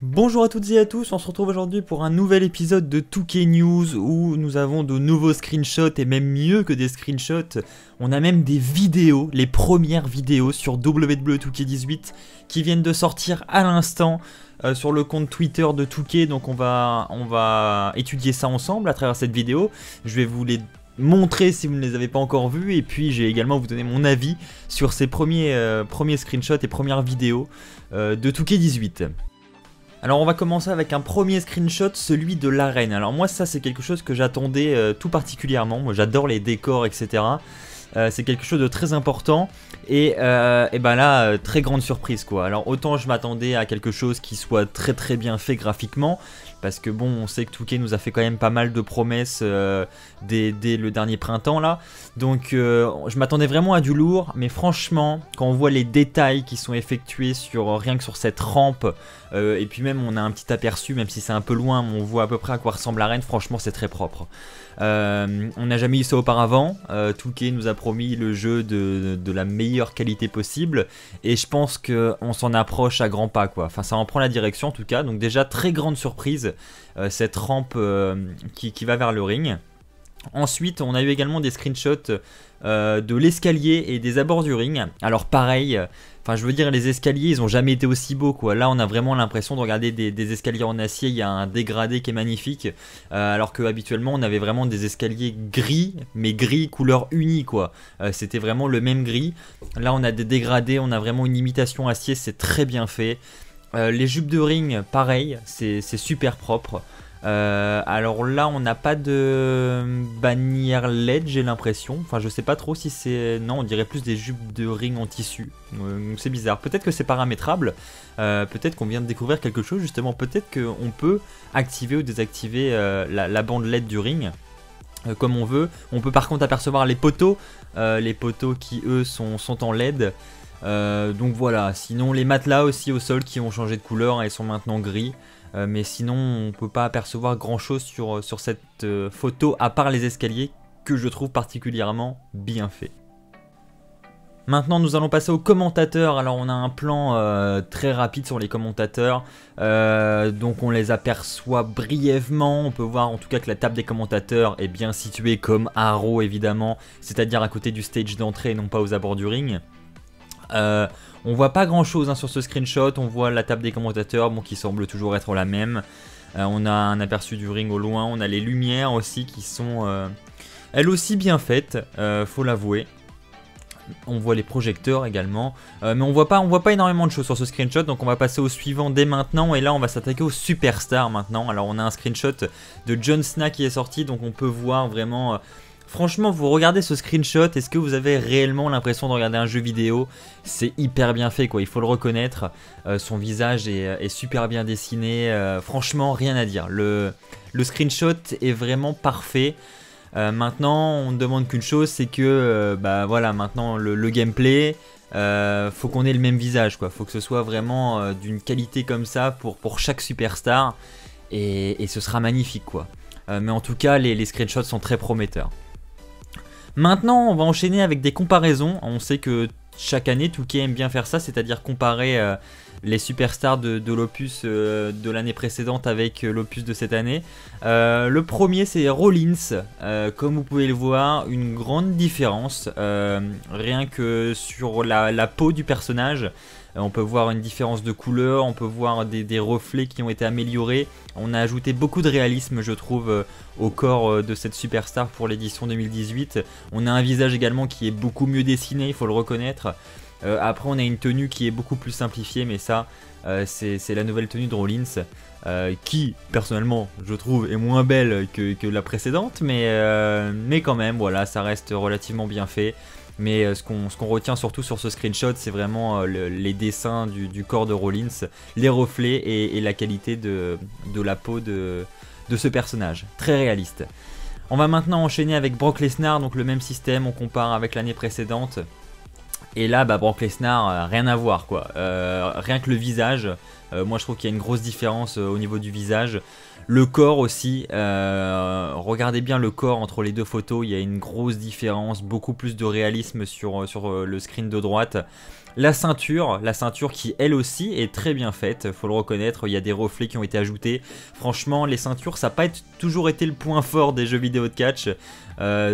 Bonjour à toutes et à tous, on se retrouve aujourd'hui pour un nouvel épisode de 2K News où nous avons de nouveaux screenshots et même mieux que des screenshots, on a même des vidéos, les premières vidéos sur WWE2K18 qui viennent de sortir à l'instant sur le compte Twitter de 2K, donc on va étudier ça ensemble à travers cette vidéo. Je vais vous les montrer si vous ne les avez pas encore vus et puis j'ai également vous donner mon avis sur ces premiers screenshots et premières vidéos de 2K18. Alors on va commencer avec un premier screenshot, celui de l'arène. Alors moi ça c'est quelque chose que j'attendais tout particulièrement, moi j'adore les décors etc. C'est quelque chose de très important et ben là très grande surprise quoi. Alors autant je m'attendais à quelque chose qui soit très bien fait graphiquement, parce que bon on sait que 2K nous a fait quand même pas mal de promesses dès le dernier printemps là, donc je m'attendais vraiment à du lourd, mais franchement quand on voit les détails qui sont effectués sur rien que sur cette rampe, et puis même on a un petit aperçu, même si c'est un peu loin, on voit à peu près à quoi ressemble l'arène, franchement c'est très propre. On n'a jamais eu ça auparavant, 2K nous a promis le jeu de la meilleure qualité possible, et je pense qu'on s'en approche à grands pas quoi, enfin ça en prend la direction en tout cas, donc déjà très grande surprise, cette rampe qui va vers le ring. Ensuite on a eu également des screenshots de l'escalier et des abords du ring. Alors pareil, enfin je veux dire les escaliers ils ont jamais été aussi beaux quoi. Là on a vraiment l'impression de regarder des escaliers en acier, il y a un dégradé qui est magnifique, alors que habituellement on avait vraiment des escaliers gris, mais gris couleur unie quoi. C'était vraiment le même gris. Là on a des dégradés, on a vraiment une imitation acier, c'est très bien fait. Les jupes de ring pareil, c'est super propre. Alors là on n'a pas de bannière LED j'ai l'impression, enfin je sais pas trop si c'est... Non on dirait plus des jupes de ring en tissu, c'est bizarre, peut-être que c'est paramétrable, peut-être qu'on vient de découvrir quelque chose justement, peut-être qu'on peut activer ou désactiver la bande LED du ring comme on veut. On peut par contre apercevoir les poteaux qui eux sont en LED. Donc voilà, sinon les matelas aussi au sol qui ont changé de couleur, elles sont maintenant gris. Mais sinon on peut pas apercevoir grand chose sur cette photo à part les escaliers que je trouve particulièrement bien fait. Maintenant nous allons passer aux commentateurs. Alors on a un plan très rapide sur les commentateurs, donc on les aperçoit brièvement. On peut voir en tout cas que la table des commentateurs est bien située comme à Raw évidemment, c'est-à-dire à côté du stage d'entrée et non pas aux abords du ring. On voit pas grand chose sur ce screenshot, on voit la table des commentateurs bon, qui semble toujours être la même. On a un aperçu du ring au loin, on a les lumières aussi qui sont elles aussi bien faites, faut l'avouer. On voit les projecteurs également, mais on voit pas énormément de choses sur ce screenshot, donc on va passer au suivant dès maintenant. Et là on va s'attaquer aux superstars maintenant. Alors on a un screenshot de John Cena qui est sorti, donc on peut voir vraiment... Franchement, vous regardez ce screenshot, est-ce que vous avez réellement l'impression de regarder un jeu vidéo? C'est hyper bien fait quoi, il faut le reconnaître. Son visage est super bien dessiné, franchement rien à dire. Le screenshot est vraiment parfait. Maintenant, on ne demande qu'une chose, c'est que bah voilà, maintenant le gameplay, faut qu'on ait le même visage quoi. Faut que ce soit vraiment d'une qualité comme ça pour chaque superstar, et ce sera magnifique quoi. Mais en tout cas, les screenshots sont très prometteurs. Maintenant on va enchaîner avec des comparaisons. On sait que chaque année 2K aime bien faire ça, c'est-à-dire comparer les superstars de l'opus de l'année précédente avec l'opus de cette année. Le premier c'est Rollins, comme vous pouvez le voir, une grande différence, rien que sur la peau du personnage. On peut voir une différence de couleur, on peut voir des reflets qui ont été améliorés. On a ajouté beaucoup de réalisme je trouve au corps de cette superstar pour l'édition 2018. On a un visage également qui est beaucoup mieux dessiné, il faut le reconnaître. Après on a une tenue qui est beaucoup plus simplifiée, mais ça c'est la nouvelle tenue de Rollins, qui personnellement je trouve est moins belle que la précédente, mais quand même voilà, ça reste relativement bien fait. Mais ce qu'on retient surtout sur ce screenshot, c'est vraiment les dessins du corps de Rollins, les reflets et la qualité de la peau de ce personnage, très réaliste. On va maintenant enchaîner avec Brock Lesnar, donc le même système, on compare avec l'année précédente. Et là, bah, Brock Lesnar, rien à voir quoi. Rien que le visage, moi je trouve qu'il y a une grosse différence au niveau du visage. Le corps aussi, regardez bien le corps entre les deux photos, il y a une grosse différence, beaucoup plus de réalisme sur le screen de droite. La ceinture qui elle aussi est très bien faite, faut le reconnaître, il y a des reflets qui ont été ajoutés. Franchement, les ceintures, ça n'a pas toujours été le point fort des jeux vidéo de catch.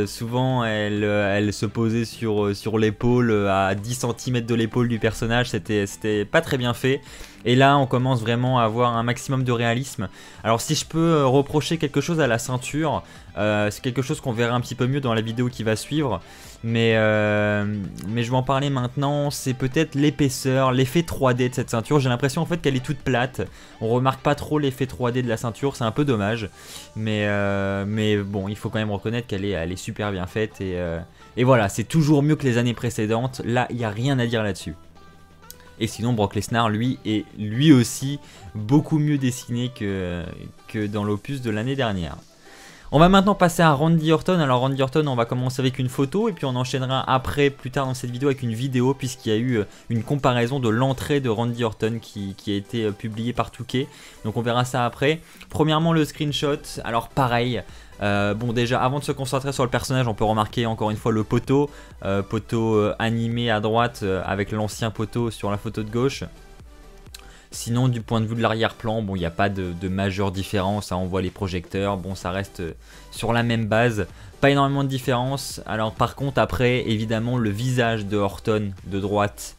Souvent, elle se posait sur l'épaule, à 10 cm de l'épaule du personnage, c'était pas très bien fait. Et là, on commence vraiment à avoir un maximum de réalisme. Alors si je peux reprocher quelque chose à la ceinture, c'est quelque chose qu'on verra un petit peu mieux dans la vidéo qui va suivre. Mais je vais en parler maintenant, c'est peut-être l'épaisseur, l'effet 3D de cette ceinture. J'ai l'impression en fait qu'elle est toute plate. On remarque pas trop l'effet 3D de la ceinture, c'est un peu dommage. Mais bon, il faut quand même reconnaître qu'elle est super bien faite. Et voilà, c'est toujours mieux que les années précédentes. Là, il n'y a rien à dire là-dessus. Et sinon, Brock Lesnar, lui, est lui aussi beaucoup mieux dessiné que dans l'opus de l'année dernière. On va maintenant passer à Randy Orton. Alors Randy Orton, on va commencer avec une photo et puis on enchaînera après, plus tard dans cette vidéo, avec une vidéo puisqu'il y a eu une comparaison de l'entrée de Randy Orton qui a été publiée par 2K. Donc on verra ça après. Premièrement, le screenshot. Alors pareil. Bon, déjà avant de se concentrer sur le personnage, on peut remarquer encore une fois le poteau, animé à droite avec l'ancien poteau sur la photo de gauche. Sinon, du point de vue de l'arrière-plan, bon, il n'y a pas de majeure différence, hein, on voit les projecteurs, bon, ça reste sur la même base, pas énormément de différence. Alors par contre, après, évidemment, le visage de Orton de droite,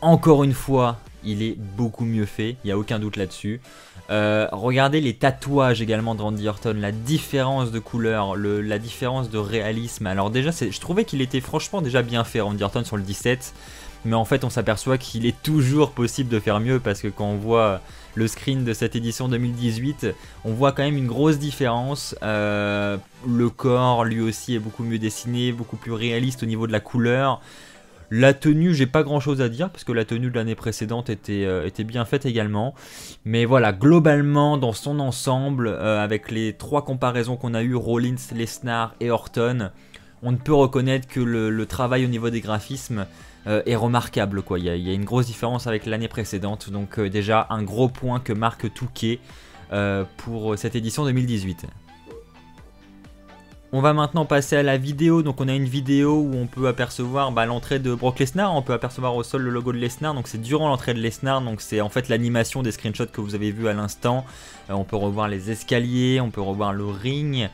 encore une fois, il est beaucoup mieux fait, il n'y a aucun doute là-dessus. Regardez les tatouages également de Randy Orton, la différence de couleur, la différence de réalisme. Alors déjà, je trouvais qu'il était franchement déjà bien fait, Randy Orton sur le 17. Mais en fait on s'aperçoit qu'il est toujours possible de faire mieux parce que quand on voit le screen de cette édition 2018, on voit quand même une grosse différence. Le corps lui aussi est beaucoup mieux dessiné, beaucoup plus réaliste au niveau de la couleur. La tenue, j'ai pas grand chose à dire parce que la tenue de l'année précédente était bien faite également. Mais voilà, globalement dans son ensemble, avec les 3 comparaisons qu'on a eu, Rollins, Lesnar et Orton, on ne peut reconnaître que le travail au niveau des graphismes est remarquable, quoi. Il y a une grosse différence avec l'année précédente, donc déjà un gros point que marque 2K pour cette édition 2018. On va maintenant passer à la vidéo. Donc on a une vidéo où on peut apercevoir l'entrée de Brock Lesnar, on peut apercevoir au sol le logo de Lesnar, donc c'est durant l'entrée de Lesnar, donc c'est en fait l'animation des screenshots que vous avez vu à l'instant. On peut revoir les escaliers, on peut revoir le ring.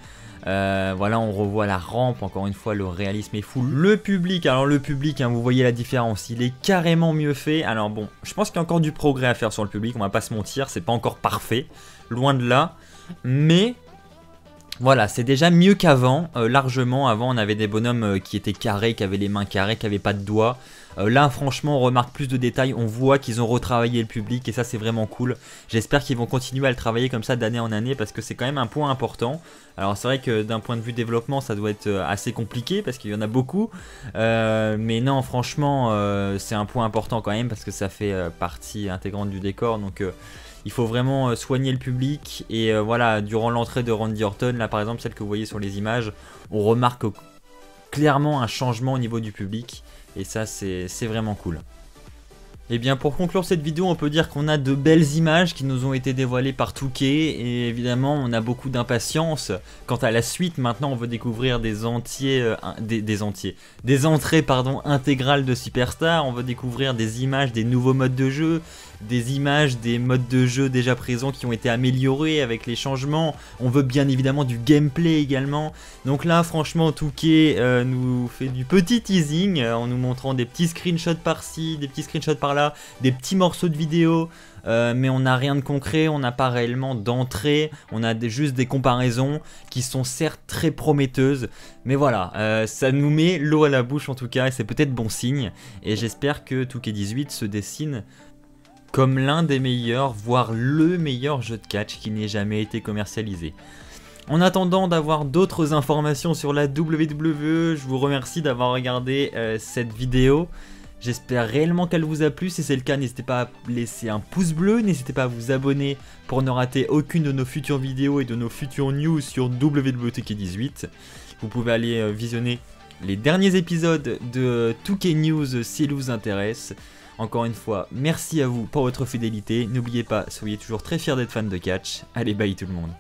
Voilà, on revoit la rampe, encore une fois le réalisme est fou. Le public, alors le public, hein, vous voyez la différence, il est carrément mieux fait. Alors bon, je pense qu'il y a encore du progrès à faire sur le public, on va pas se mentir, c'est pas encore parfait, loin de là, mais voilà, c'est déjà mieux qu'avant, largement. Avant on avait des bonhommes qui étaient carrés, qui avaient les mains carrées, qui n'avaient pas de doigts. Là franchement on remarque plus de détails, on voit qu'ils ont retravaillé le public et ça c'est vraiment cool. J'espère qu'ils vont continuer à le travailler comme ça d'année en année parce que c'est quand même un point important. Alors c'est vrai que d'un point de vue développement ça doit être assez compliqué parce qu'il y en a beaucoup. Mais non franchement c'est un point important quand même parce que ça fait partie intégrante du décor. Donc il faut vraiment soigner le public. Et voilà, durant l'entrée de Randy Orton, là par exemple celle que vous voyez sur les images, on remarque clairement un changement au niveau du public. Et ça c'est vraiment cool. Et bien pour conclure cette vidéo, on peut dire qu'on a de belles images qui nous ont été dévoilées par 2K. Et évidemment on a beaucoup d'impatience quant à la suite. Maintenant on veut découvrir des entrées intégrales de Superstar. On veut découvrir des images des nouveaux modes de jeu, des images des modes de jeu déjà présents qui ont été améliorés avec les changements. On veut bien évidemment du gameplay également. Donc là franchement 2K nous fait du petit teasing en nous montrant des petits screenshots par-ci, des petits screenshots par-là, des petits morceaux de vidéo. Mais on n'a rien de concret, on n'a pas réellement d'entrée, on a juste des comparaisons qui sont certes très prometteuses, mais voilà, ça nous met l'eau à la bouche en tout cas, et c'est peut-être bon signe, et j'espère que 2K18 se dessine comme l'un des meilleurs, voire le meilleur jeu de catch qui n'ait jamais été commercialisé. En attendant d'avoir d'autres informations sur la WWE, je vous remercie d'avoir regardé cette vidéo. J'espère réellement qu'elle vous a plu. Si c'est le cas, n'hésitez pas à laisser un pouce bleu, n'hésitez pas à vous abonner pour ne rater aucune de nos futures vidéos et de nos futures news sur WWE2K18. Vous pouvez aller visionner les derniers épisodes de 2K News si elle vous intéresse. Encore une fois, merci à vous pour votre fidélité. N'oubliez pas, soyez toujours très fiers d'être fan de catch. Allez, bye tout le monde.